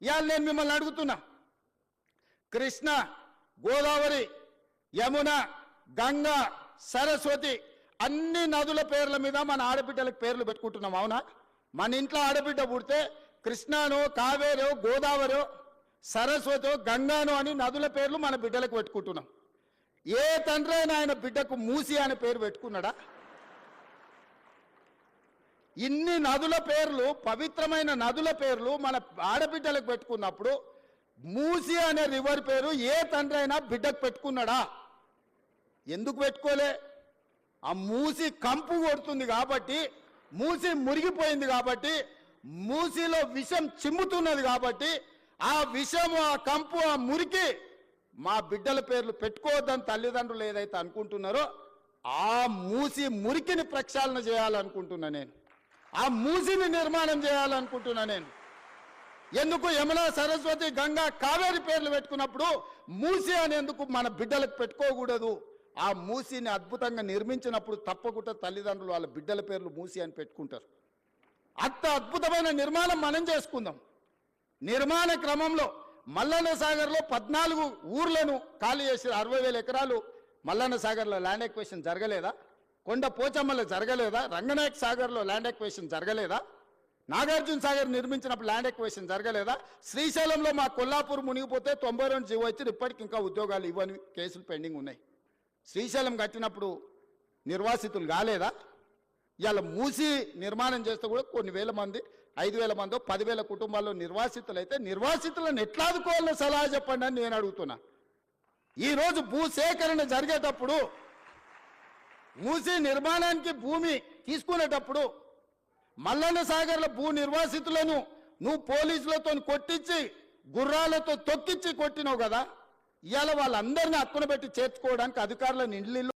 ఇవాళ నేను మిమ్మల్ని అడుగుతున్నా, కృష్ణ, గోదావరి, యమున, గంగా, సరస్వతి అన్ని నదుల పేర్ల మీద మన ఆడబిడ్డలకు పేర్లు పెట్టుకుంటున్నాం. అవునా? మన ఇంట్లో ఆడబిడ్డ పుడితే కృష్ణానో, కావేరో, గోదావరో, సరస్వతో, గంగానో అని నదుల పేర్లు మన బిడ్డలకు పెట్టుకుంటున్నాం. ఏ తండ్రి అయినా ఆయన బిడ్డకు మూసి అనే పేరు పెట్టుకున్నాడా? ఇన్ని నదుల పేర్లు, పవిత్రమైన నదుల పేర్లు మన ఆడబిడ్డలకు పెట్టుకున్నప్పుడు మూసి అనే రివర్ పేరు ఏ తండ్రి అయినా బిడ్డకు పెట్టుకున్నాడా? ఎందుకు పెట్టుకోలే? ఆ మూసి కంపు కొడుతుంది కాబట్టి, మూసి మురిగిపోయింది కాబట్టి, మూసిలో విషం చిమ్ముతున్నది కాబట్టి, ఆ విషము, ఆ కంపు, ఆ మురికి మా బిడ్డల పేర్లు పెట్టుకోవద్దని తల్లిదండ్రులు ఏదైతే అనుకుంటున్నారో ఆ మూసి మురికిని ప్రక్షాళన చేయాలనుకుంటున్నా నేను. ఆ మూసిని నిర్మాణం చేయాలనుకుంటున్నా నేను. ఎందుకు యమున, సరస్వతి, గంగా, కావేరి పేర్లు పెట్టుకున్నప్పుడు మూసి అనేందుకు మన బిడ్డలకు పెట్టుకోకూడదు? ఆ మూసిని అద్భుతంగా నిర్మించినప్పుడు తప్పకుండా తల్లిదండ్రులు వాళ్ళ బిడ్డల పేర్లు మూసి అని పెట్టుకుంటారు. అంత అద్భుతమైన నిర్మాణం మనం చేసుకుందాం. నిర్మాణ క్రమంలో మల్లన్న సాగర్లో 14 ఊర్లను ఖాళీ చేసి 60,000 ఎకరాలు మల్లన్న సాగర్లో ల్యాండ్ ఎక్వేషన్ జరగలేదా? కొండ పోచమ్మలో జరగలేదా? రంగనాయక సాగర్లో ల్యాండ్ ఎక్వేషన్ జరగలేదా? నాగార్జున సాగర్ నిర్మించినప్పుడు ల్యాండ్ ఎక్వేషన్ జరగలేదా? శ్రీశైలంలో మా కొల్లాపూర్ మునిగిపోతే 92 జీవో ఇచ్చి ఇప్పటికి ఇంకా ఉద్యోగాలు ఇవ్వని కేసులు పెండింగ్ ఉన్నాయి. శ్రీశైలం కట్టినప్పుడు నిర్వాసితులు కాలేదా? ఇవాళ మూసి నిర్మాణం చేస్తే కూడా కొన్ని వేల మంది, 5,000 మందో 10,000 కుటుంబాల్లో నిర్వాసితులు అయితే నిర్వాసితులను ఎట్లా ఆదుకోవాలో సలహా చెప్పండి అని నేను అడుగుతున్నా. ఈరోజు భూసేకరణ జరిగేటప్పుడు, మూసి నిర్మాణానికి భూమి తీసుకునేటప్పుడు మల్లన్న సాగర్ల భూ నిర్వాసితులను నువ్వు పోలీసులతో కొట్టించి, గుర్రాలతో తొక్కించి కొట్టినావు కదా. ఇవాళ వాళ్ళందరినీ హక్కున పెట్టి చేర్చుకోవడానికి అధికారులను ఇల్లు